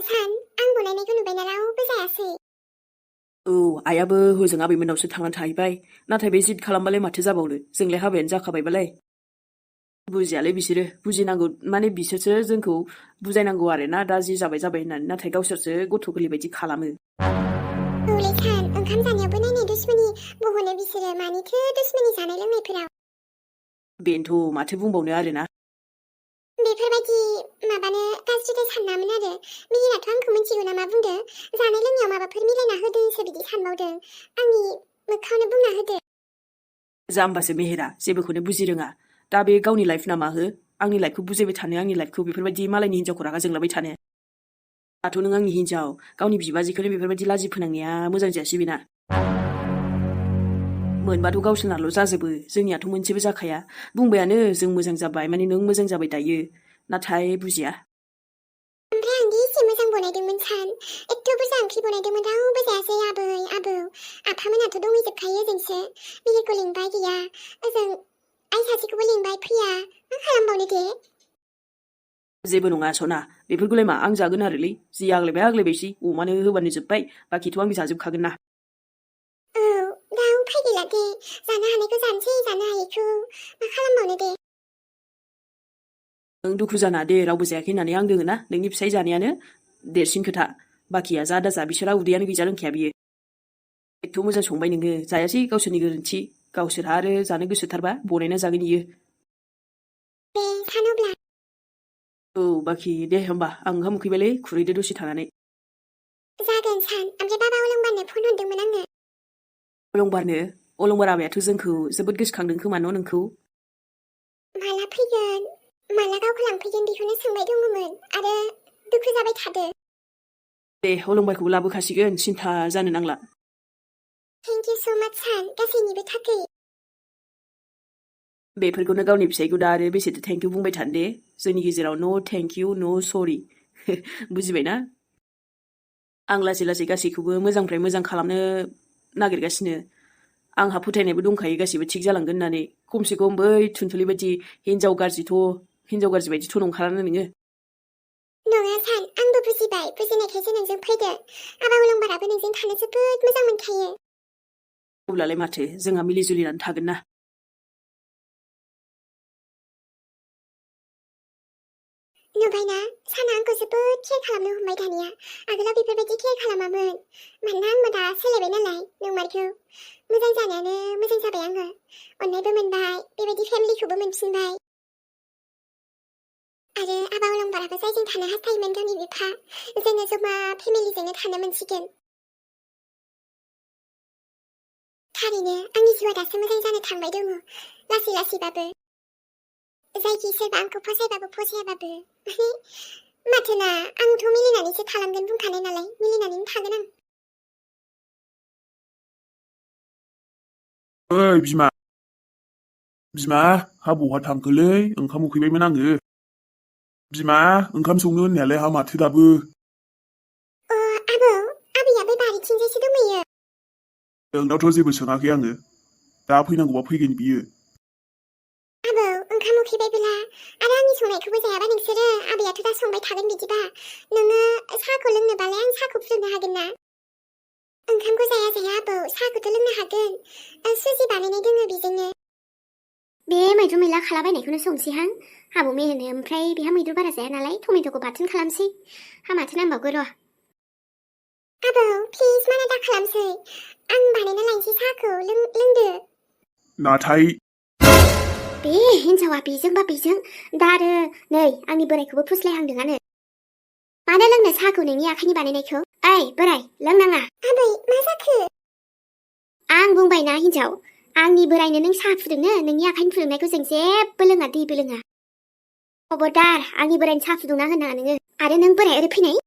산, आं बनायनायखौ नुबायना रावबो जायासै। औ आइयाबो हजों आबैमोननावसो थांनानै थाहैबाय। नाथाय बे जिद खालामबालाय माथो जाबावनो, जोंलाय हाबायानो जाखाबायबालाय। बुजियालै बिसोरो, बुजिनांगौ माने बिसोरसो जोंखौ बुजायनांगौ आरोना दा जि जाबाय जाबाय होननानै, नाथाय गावसोरसो गथ' गोरलै बायदि खालामो। औलै सान, ओंखाम जानायावबो नायनाय दुश्मनी बहनो बिसोरो, मानिथो दुश्मनी जानाय लोंनायफोराव। बेनोथ' माथो बुंबावनो आरोना। बेफोरबायदि माबानो गाज्रिद्राय सानामोन आरो। मिहिराथ' आंखौ मिथिगौ नामा बुंदो, जानाय लोंनायाव माबाफोर मिलायना होदोंसो बिदि सानबावदों। आंनि मोखाङावनो बुंना होदो। जाम्बासो मेहेरा, जेबोखौनो बुजि रोङा। दा बे गावनि लाइफ नामा हो? आंनि लाइफखौ बुजायबाय थानो, आंनि लाइफखौ बेफोरबायदि मालायनि हिनजावखौ रागा जोंलाबाय थानो। दाथ' नों आंनि हिनजाव, गावनि बिबाजैखौनो बेफोरबायदि लाजि फोनांनाया मोजां जायासै बेना। मोनबाथ' गावसोरनाल' जाजोबो, जोंनियाथ' मोनसेबो जाखाया। बुंबायानो जों मोजां जाबाय, माने नों मोजां जाबाय दायो। नाथाय बुजिया। ओमफ्राय आंदि एसे मोजां बनायदोंमोन सान, एथ' बुरजा ओंख्रि बनायदोंमोन रावबो जायासै। आबै, आबौ, आफामोनाथ' दंहैजोबखायो ओजोंसो। मिहिरखौ लिंबाय गैया, ओजों आइ सासेखौबो लिंबाय फैया। मा खालामबावनो दे? जेबो नङा सना, बेफोरखौलाय मा आं जागोन आरोलै। जि आग्लायबाय आग्लायबायसै, अमानो होबानो जोब्बाय, बाखिथ' आं जाजोबखागोन ना। औ, दा उफाय गैला दे, जानो हानायखौ जानोसै, जानो हायैखौ मा खालामबावनो दे। नों दुखु जाना दे, रावबो जायाखै होननानै आं दोङो ना, नोंनि फिसाइ जानायानो देरसिन खोथा। बाखिया जा दाजा, बिसोरहा उदैयानो गैजा रोंखाया बियो। एथ' मोजां संबाय नोङो, जायासै गावसोरनि गोरोन्थि। गावसोरहा आरो जानो गोसोथारबा बनायना जागोन इयो। दे सान अब्ला। औ बाखि दे होमबा, आं ओंखाम उखैबायलै, खुरैदो दसे थानानै। जागोन सान, ओमफ्राय बाबा अलंबारनो फन हरदोंमोन आङो। अलंबार आबायाथ' जोंखौ जोबोद गोसोखांदों खोमा न' नोंखौ। माला फैगोन, माला गावखौ लांफैगोन बेखौनो सोंबाय दङमोन, आरो दुखु जाबाय थादो। दे अलंबारखौबो लाबोखासिगोन, सिन्था जानो नांला। थेंक इउ स' माच सान, गासैनिबो थाखै। बेफोरखौनो गावनि फिसाइखौ दा आरो बेसेथो थेंक इउ बुंबाय थानो दे। जोंनि गेजेराव नो थेंक इउ, नो सरि। बुजिबायना? आं लासै लासै गासैखौबो मोजांनिफ्राय मोजां खालामनो नागिरगासिनो। आंहा फोथायनायबो दंखायो गासैबो थिग जालांगोन होननानै। खमसे खम बै थुनथुलि बायदि हिनजाव गाज्रि बायदिथ' नंखालानो नोङो। नङा सान, आंबो बुजिबाय, बुजिनायखायसो नोंजों फैदों। आबा अलंबाराबो नोंजों थानो जोबोद मोजां मोनखायो। अब्लालाय माथो, जोंहा मिलि जुलिनानै थागोन ना। नुबायना, साना आंखौ जोबोद केयार खालामनो हमबाय दानिया। आगोलाव बेफोरबायदि केयार खालामामोन। मानोना आंबो दा सोलायबाय नालाय, नंमारगौ। मोजां जानायानो मोजां जाबाय आङो। अननायबो मोनबाय, बेबायदि फेमिलिखौबो मोनफिनबाय। आरो आबा अलंबाराबो जायजों थानो हास्थायोमोन गावनि बिफा, जोङो जमा फेमिलिजोंनो थानो मोनसिगोन। थारैनो आंनि जिउआ दासो मोजां जानो थांबाय दङ, लासै लासैबाबो। जायखि सोरबा आंखौ फसायबाबो फसायाबाबो, माथोना आंथ' मिलिनानैसो थालांगोन बुंखानाय नालाय, मिलिनानैनो थागोन आं। ओइ बिमा हा बहा थांखोलै? ओंखाम उखैबायमोन आङो। बिमा, ओंखाम संनो होननायालाय हा माथो दाबो? आबौ, आबैया बै बारिथिंजायसो दंहैयो। नोंनावथ' जेबो सोङाखै आङो। दा फैनांगौबा फैगोन बियो। आबौ, ओंखाम उखैबायबोला आरो आंनि संनायखौबो जायाबा नोंसोरो, आबैयाथ' दा संबाय थागोन बिदिबा। नोङो साहाखौ लोंनोबालाय आं साहाखौ फुदुंनो हागोन ना? ओंखामखौ जाया आबौ, साहाखौथ' लोंनो हागोन। सुजि बानायनाय दोङो बेजोंनो। बे मैद्रु मैला खालाबायनायखौनो संसैहां। आबौ मेहेरनो, ओमफ्राय बेहा मैद्रु बारा जाया नालाय टमेट'खौ बाथोन खालामसै। हा माथो नांबावगौ र'। आबौ, प्लिज माना दा खालामसै। आं बानायना लायनोसै साहाखौ, लोंदो। नाथाय बे हिनजावा बेजोंबा बेजों, दा आरो नै आंनि बोरायखौबो फुस्लायहांदोंआनो। मानो लोंनो साहाखौ नोंनि आखाइनि बानायनायखौ? ओइ बोराय, लोंनाङा। आबै, मा जाखो? आं बुंबायना हिनजाव, आंनि बोरायनो नों साहा फुदुंनो, नोंनि आखाइनि फुदुंनायखौ जों जेबो लोङा, दैबो लोङा। खबरदार, आंनि बोरायनि साहा फुदुंना होनाङा नोङो। आरो नों बोराय ओरै फैनाय?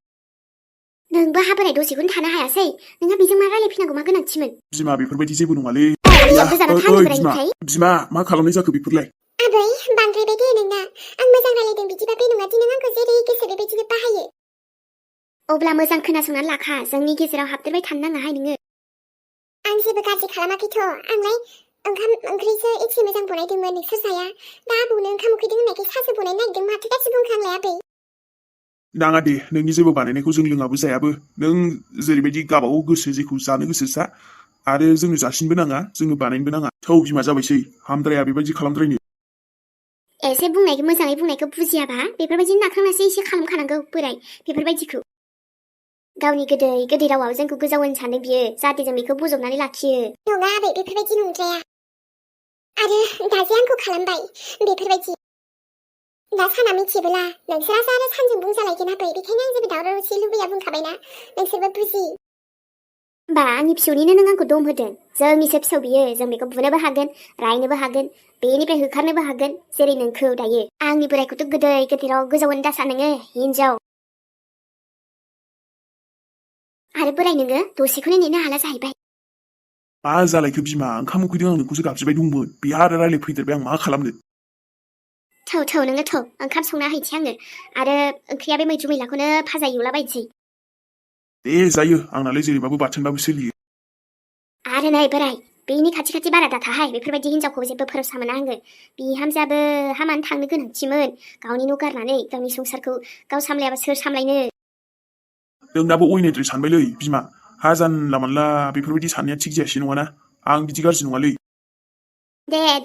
नोंबो हा बोराय दसेखौनो थानो हायासै? नोंहा बेजों मा रायलायफैनांगौ, मा गोनांथिमोन? बिमा, बेफोरबायदि जेबो नङालै। ओइ बिमा, मा खालामनाय जाखो बेफोरलाय? आबै, बांद्रायबाय दे नोंना। आं मोजां रायलायदों बिदिबा बे नङा दि नों आंखौ जेरै गोसो बेबायदिनो बाहायो। अब्ला मोजां खोनासंनानै लाखा, जोंनि गेजेराव हाबदेरबाय थानो नाङाहाय नोङो। आं जेबो गाज्रि खालामाखैथ', आंलाय ओंखाम ओंख्रिसो एसे मोजां बनायदोंमोन, नोंसोर जाया। दा आबौनो ओंखाम उखैदों होननायखाय साहासो बनायनो नागिरदों, माथो गाज्रि बुंखो आंलाय आबै? नाङा दे नोंनि जेबो बानायनायखौ जों लोङाबो जायाबो नों जेरैबायदि गावबागाव गोसो जेखौ जानो गोसो जा आरो जोंनो जासिनबो नाङा जोंनो बानायनोबो नाङा थौ बिमा जाबायसै हामद्राया बेबायदि खालामद्रायनो एसे बुंनायखौ मोजाङै बुंनायखौ बुजियाबा बेफोरबायदि नाख्रांनासो एसे खालामखानांगौ बोराय बेफोरबायदिखौ गावनि गोदै गोदै रावाव जोंखौ गोजाव होनो सानो बियो जाहाथे जों बेखौ बजबनानै लाखियो नङा आबै बेफोरबायदि नंद्राया आरो दाजे आंखौ खालामबाय बेफोरबायदि दा साना मिथियोब्ला नोंसोरासो आरो सानजों बुंजालायगोन आबै बेखायनो आं जेबो दावराव दावसि लुबैया बुंखाबायना नोंसोरबो बुजि बा आंनि फिसौनिनो नों आंखौ दम होदों जोंनिसो फिसौ बियो जों बेखौ बुनोबो हागोन रायनोबो हागोन बेनिफ्राय होखारनोबो हागोन जेरै नोंखौ दायो आंनि बोरायखौथ' गोदै गोदैराव गोजावनो दासा नोङो हिनजाव आरो बोराय नोङो दसेखौनो नेनो हाला जाहैबाय मा जालायखो बिमा ओंखाम उखैदों आं नोंखौसो गाबज्रिबाय दंमोन बेहा आरो रायलायफैदेरबाय आं मा खालामनो थौ नोङो ओंखाम संना हैनोसै आङो आरो ओंख्रिया बे मैद्रु मैलाखौनो फाजा एवलाबायनोसै दे जायो आंनालाय जेरैबाबो बाथोनबाबो सोलियो आरो नै बोराय बेनि खाथि खाथि बारा दाथाहाय बेफोरबायदि हिनजावखौ जेबो भरोसा मोना आङो बिहामजोआबो हामानो थांनो गोनांथिमोन गावनि न' गारनानै गावनि संसारखौ गाव सामलायाबा सोर सामलायनो नोंनाबो अयनायद्राय सानबायलै बिमा हा जानला मानला बेफोरबायदि साननाया थिग जायासै नङाना आं बिदि गाज्रि नङालै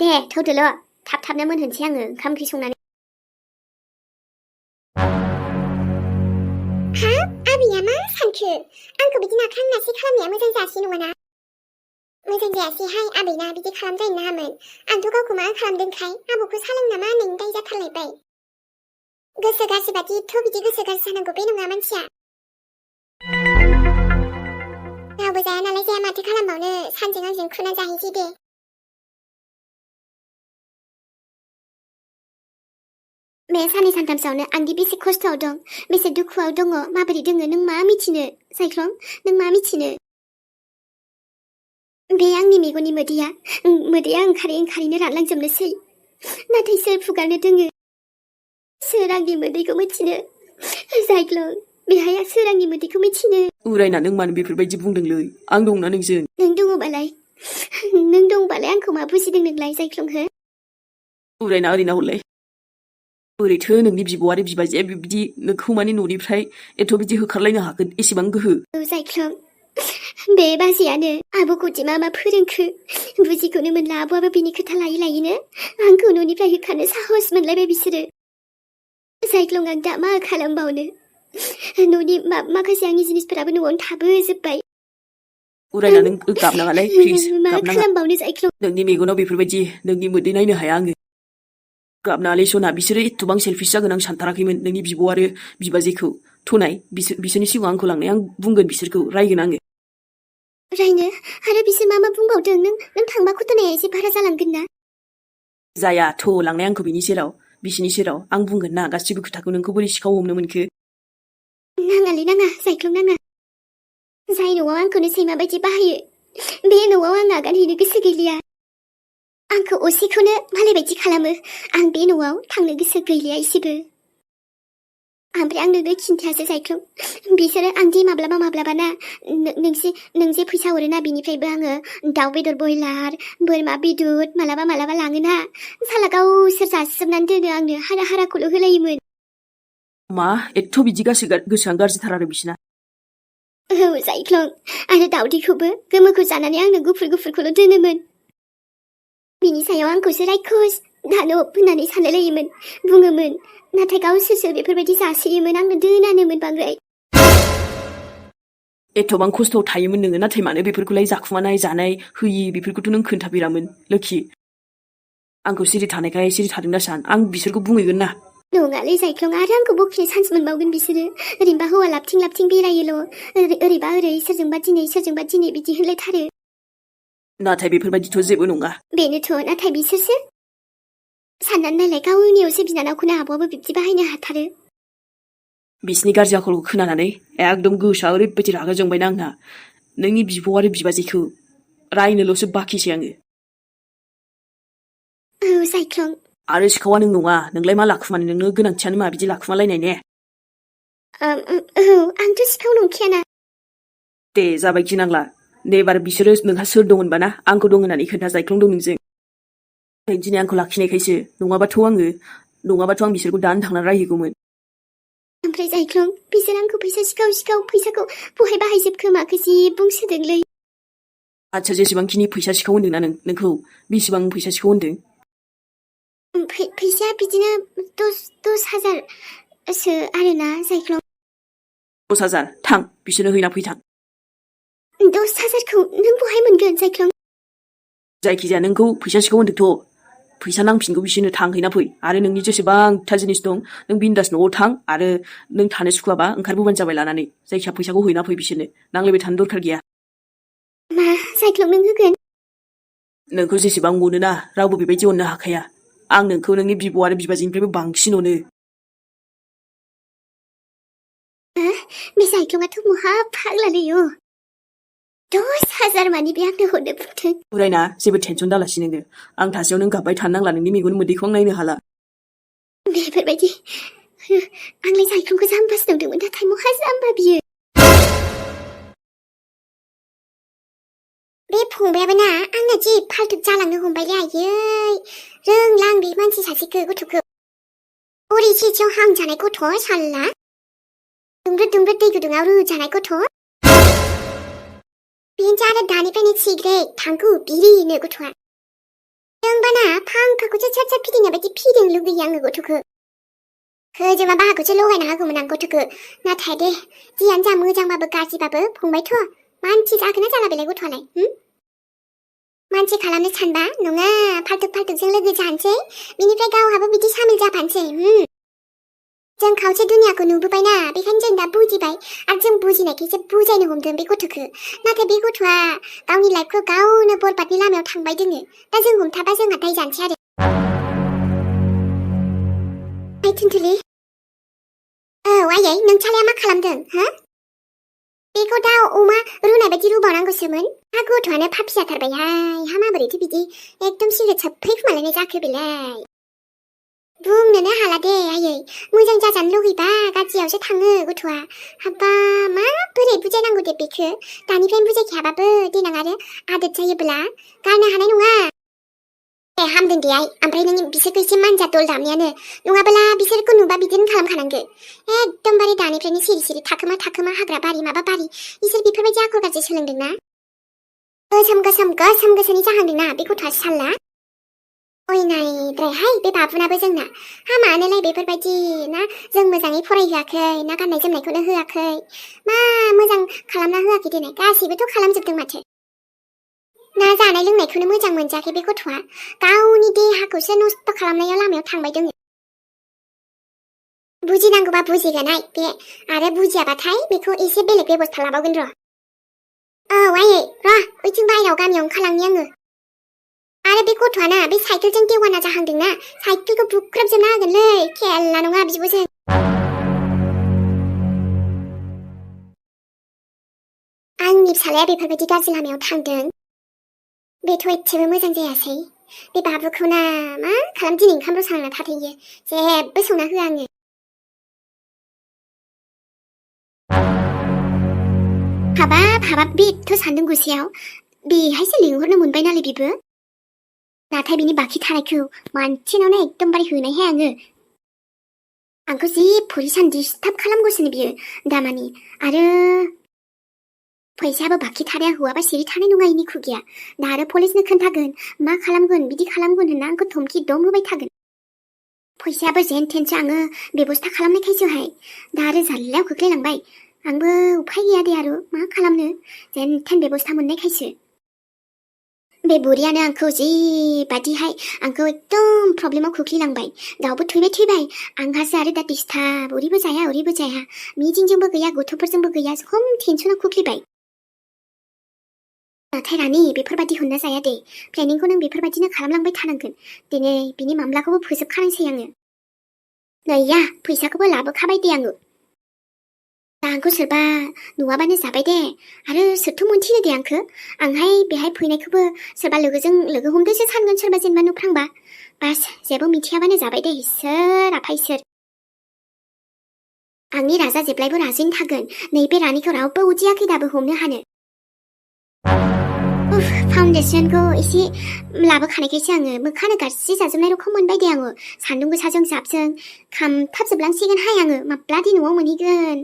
दे थौदोल' थाबनो मोनहोनोसै आङो ओंखाम ओंख्रि संनानै हा आबैया मा सानखो आंखौ बिदि नाख्रांनासै खालामनाया मोजां जायासै नङाना मोजां जायासैहाय आबैना बिदि खालामद्रायनो नाङामोन आंथ' गावखौ मा खालामदोंखाय आबौखौ सालों नामा होननायनि दाय जाथारलायबाय गोसो गाज्रि बादिथ' बिदि गोसो गाज्रि जानांगौ बे नङा मानसिया रावबो जाया नालाय जाया माथो खालामबावनो सानजों आंजों खुना जाहैसै दे बे साननै सानथामसोआवनो आंदि बेसे खस्थ'आव दं बेसे दुखुआव दङ माबोरै दोङो नों मा मिथिनो सायख्लं नों मा मिथिनो बे आंनि मेगननि मोदैया ओंखारैनो रानलांजोबनोसै नाथाय सोर फुगारनो दोङो सोर आंनि मोदैखौ मिथिनो सायख्लं बेहाय सोर आंनि मोदैखौ मिथिनो उरायना नों मानो बेफोरबायदि बुंदोंलै आं दंना नोंजों नों दङबालाय आंखौ मा बुजिदों नोंलाय सायख्लं हो उरायना ओरैना हरलाय बोरैथो नोंनि बिब' आरो बिबाजैया बिदि नोंखौ माने न'निफ्राय एथ' बिदि होखारलायनो हागोन एसेबां गोहो सायख्लं बे बाजैयानो आब'खौदि मा फोरोंखो बुजिखौनो मोनला आब'आबो बिनि खोथा लायैनो आंखौ न'निफ्राय होखारनो साहस मोनलायबाय बिसोरो सायख्लं आं दा मा खालामबावनो न'नि माखासे आंनि जिनिसफोराबो न'आवनो थाबोजोब्बाय उरायना नों गाबनाङालाय प्लिज मा गाबनाङा खालामबावनो सायख्लं नोंनि मेगनाव बेफोरबायदि नोंनि मोदै नायनो हाया आङो गाबनाङालै सना बिसोरो एथबां सेलफिस जागोन आं सानथाराखैमोन नोंनि बिब' आरो बिबाजैखौ थुनाय बिसोरनि सिगाङाव आंखौ लांनाय आं बुंगोन बिसोरखौ रायगोन आङो रायनो आरो बिसोर मा बुंबावदों नों थांबा घटनाया एसे बारा जालांगोन ना जाया थ' लांनाय आंखौ बिसिनि सेराव आं बुंगोन ना गासिबो खोथाखौ नोंखौ बोरै सिखाव हमनो मोनखो नाङा सायख्लं नाङा जाय न'आव आंखौनो सैमा बायदि बाहायो बे न'आव आं आगान हैनो गोसो गैलिया आंखौ असेखौनो मालाय बायदि खालामो आं बे न'आव थांनो गोसो गैलिया एसेबो ओमफ्राय आं नोंनो खिन्थायासै सायख्लं बिसोरो आंदि माब्लाबा ना नों जे फैसा हरोना बिनिफ्रायबो आङो दाउ बेदर बयलार बोरमा बेदर मालाबा लाङोना साला गावसोर जासिजोबनानै दोनो आंनो हाराखौल' होलायोमोन मा एथ' बिदि गोसोआनो गाज्रिथार आरो बिसिना औ सायख्लं आरो दाउदैखौबो गोमोखौ जानानै आंनो गुफुरखौल' दोनोमोन बिनि सायाव आंखौसो रायखस दानब होननानै सानलायलायोमोन बुङोमोन नाथाय गावसोरसो बेफोरबायदि जासियोमोन आंनो दोनानोमोन बांद्राय एथबां खस्थ'आव थायोमोन नोङो नाथाय मानो बेफोरखौलाय जाखुमानाय जानाय होयि बेफोरखौथ' नों खोन्थाफेरामोन लोखि आंखौ सिरि थानायखाय सिरि थादों दा सान आं बिसोरखौ बुंहैगोन ना नङालै सायख्लं आरो आंखौ बखिनो चान्स मोनबावगोन बिसोरो ओरैनोबा हौवा लाबथिं बेरायोल' ओरैबा ओरै सोरजोंबा दिनै बिदि होनलायथारो नाथाय बेफोरबायदिथ' जेबो नङा बेनोथ' नाथाय बिसोरसो साननानै नायलाय गावनियावसो बिनानावखौनो आब'आबो बिब्दि बाहायनो हाथारो बिसिनि गाज्रि आखलखौ खोनानानै एकदम गोसोआ ओरैबायदि रागा जोंबायना आंना नोंनि बिब' आरो बिबाजैखौ रायनोल'सो बाखिसै आङो औ सायख्लं आरो सिखावा नों नङा नोंलाय मा लाखुमानो नोंनो गोनांथियानो मा बिदि लाखुमालायनाय ने औ आंथ' सिखाव नंखायाना दे जाबाय गिनांला एबार बिसोरो नोंहा सोर दं होनबाना आंखौ दं होननानै खोन्था जायख्लं दं नोंजों दिनै आंखौ लाखिनायखायसो नङाबाथ' आं बिसोरखौ दानो थांनानै रायहैगौमोन ओमफ्राय जायख्लं बिसोर आंखौ फैसा सिखाव फैसाखौ बहाय बाहायजोबखो माखोसि बुंसोदोंलै। आच्छा जेसेबांखिनि फैसा सिखाव होन्दोंना नोंखौ बेसेबां फैसा सिखाव होन्दों? फैसा बिदिनो 10,000सो आरोना जायख्लं। 10,000 थां बिसोरनो हैना फैथां। 10,000खौ नों बहाय मोनगोन जायख्लं? जायखिजाया नोंखौ फैसा सिखाव होन्दोंथ'। फैसा नांफिनगौ बिसोरनो थां हैना फै आरो नोंनि जेसेबांथा जिनिस दं नों बिन्दास न'आव थां आरो नों थानो सुखुवाबा ओंखारबोबानो जाबाय लानानै। जायखिया फैसाखौ हैना फै बिसोरनो। नांलायबाय थानो दरखार गैया। मा जायख्लं नों होगोन? नोंखौ जेसेबां अनोना रावबो बेबायदि अननो हाखाया। आं नोंखौ नोंनि बिब' आरो बिबाजैनिफ्रायबो बांसिन अनो। बे जायख्लंआथ' महा फाग्लालै 10,000 मानि बे आंनो हरनो बुंदों। फरायना जेबो टेनसन दालासि नोङो। आं थासेयाव नों गाबबाय थानो नांला नोंनि मेगन मोदैखौ आं नायनो हाला। बेफोरबायदि आंलाय जायख्लंखौ जाम्बासो नंदोंमोन नाथाय महा जाम्बा बियो। बे फंबायाबो ना आंना जि फाल्टु जालांनो हमबायलै आयै। रोंला आं बे मानसि सासेखौ गथ'खौ। ओरै सेथियाव हांजानाय गथ' साल्ला। दुंब्रुद दै गुदुङाव रुजानाय गथ'। बेनोसै आरो दानिफ्रायनो सिग्रेट थांखु बिरिनो गथ'आ। जोंबाना फांखाखौसो सोर फिदिंनाय बायदि फिदिंनो लुगैयो आङो गथ'खौ। खोजोमा बाहाखौसो लगायना होगौमोन आं गथ'खौ। नाथाय दे जियानो जा मोजांबाबो गाज्रिबाबो फंबायथ' मानसि जागोन ना जाला बेलाय गथ'आलाय? मानसि खालामनो सानबा नङा फाल्टुकजों लोगो जानोसै बिनिफ्राय गावहाबो बिदि सामिल जाफानोसै। जों खावसे दुनियाखौ नुबोबायना बेखायनो जों दा बुजिबाय आरो जों बुजिनायखायसो बुजायनो हमदों बे गथ'खौ। नाथाय बे गथ'आ गावनि लाइफखौ गावनो बरबादनि लामायाव थांबाय दोङो। दा जों हमथाबा जोंहा दाय जानोसै आरो। आइ थुनथुलि औ आयै नोंसालाया मा खालामदों हो? बेखौ दा अमा रुनाय बायदि रुबावनांगौसोमोन। हा गथ'आनो फाफि जाथारबायहाय। हा माबोरैथो बिदि एकदम सिगारेट सोबफै खोमालायनाय जाखो बेलाय। बुंनोनो हाला दे आयै। मोजां जाजानो लुगैबा गाज्रियावसो थाङो गथ'आ। हाब्बा माबोरै बुजायनांगौ दे बेखौ। दानिफ्रायनो बुजायखायाबाबो देनां आरो आदत जायोब्ला गारनो हानाय नङा। ए हामदों दे आइ। ओमफ्राय नों बिसोरखौ एसे मानजा दल दामनायानो। नङाबोला बिसोरखौ नुबा बिदिनो खालामखानांगौ। एकदमबारे दानिफ्रायनो सिरि थाखोमा हाग्रा बारि माबा बारि इसोर बेफोरबायदि आखल गाज्रि सोलोंदोंना। गोसोमनि जाहांदोंना बे गथ'आ साल्ला। अयनायद्रायहाय बे बाबुनाबो जोंना। हामानोलाय बेफोरबायदि ना जों मोजाङै फरायहोआखै ना गाननाय जोमनायखौनो होआखै। मा मोजां खालामना होआखै देनाय गासैबोथ' खालामजोबदों माथो। ना जानाय लोंनायखौनो मोजां मोनजायाखै बे गथ'आ। गावनि देहाखौसो नस्थ' खालामनायाव लामायाव थांबाय दोङो। बुजिनांगौबा बुजिगोन आइ बे आरो बुजियाबाथाय बेखौ एसे बेलेग बेबस्था लाबावगोन र'। औ आयै र' ओइथिं बाहेरायाव गामियाव ओंखारलांनि आङो। आरो बे गथ'आना बे साइकेलजों देवाना जाहांदोंना साइकेलखौ बुख्रेबजोबना होगोनलै खेला नङा बिब'जों। आंनि फिसालाया बेफोरबायदि गाज्रि लामायाव थांदों। बेथ' एसेबो मोजां जायासै। बे बाबुखौ ना मा खालाम दिनै ओंखाम रसा नांना थाथैयो। जेबो संना होआ आङो। हाबाब बेथ' सान्दुं गुसेयाव बेहायसो लिंहरनो मोनबाय नालाय बेबो। नाथाय बिनि बाखि थानायखौ मानसिनावनो एकदमबारे होनायहाय आङो। आंखौ जि फरिसान डिस्टार्ब खालामगासिनो बियो दामानि। आरो फैसायाबो बाखि थानाया हौवाबा सिरि थानाय नङा इनि खुगाया। दा आरो पुलिसनो खोन्थागोन मा खालामगोन बिदि खालामगोन होनना आंखौ धमकि दम होबाय थागोन। फैसायाबो जेन थेनसो आङो बेबस्था खालामनायखायसोहाय दा आरो जारलायाव खोख्लैलांबाय। आंबो उफाय गैया दे आरो मा खालामनो जेन थेन बेबस्था मोननायखायसो। बे बुरियानो आंखौ जिबादिहाय आंखौ एकदम प्रब्लेमाव खोख्लैलांबाय। गावबो थैबाय आंहासो आरो दा डिस्टार्ब ओरैबो जाया मिटिंजोंबो गैया गथ'फोरजोंबो गैया खम टेनसनाव खोख्लैबाय। नाथाय रानि बेफोरबायदि होनना जाया दे। प्लेनिंखौ नों बेफोरबायदिनो खालामलांबाय थानांगोन। दिनै बिनि मामलाखौबो फोजोबखानांसै आङो। नैया फैसाखौबो लाबोखाबाय दे आङो। दा आंखौ सोरबा नुवाबानो जाबाय दे। आरो सोरथ' मोनथिनो दे आंखौ। आंहाय बेहाय फैनायखौबो सोरबा लोगोजों लोगो हमदोंसो सानगोन सोरबा जेनेबा नुफ्रांबा। बास जेबो मिथियाबानो जाबाय दे इसोर आफा इसोर। आंनि राजा जेब्लायबो राजैनो थागोन। नैबे रानिखौ रावबो उदियाखै दाबो हमनो हानो। फाउन्डेसनखौ एसे लाबोखानायखायसो आङो मोखाङानो गाज्रि जाजोबनाय रखम मोनबाय दे आङो सान्दुं गोसाजों जाबजों खामथाबजोबलांसिगोनहाय आङो माब्लादि न'आव मोनहैगोन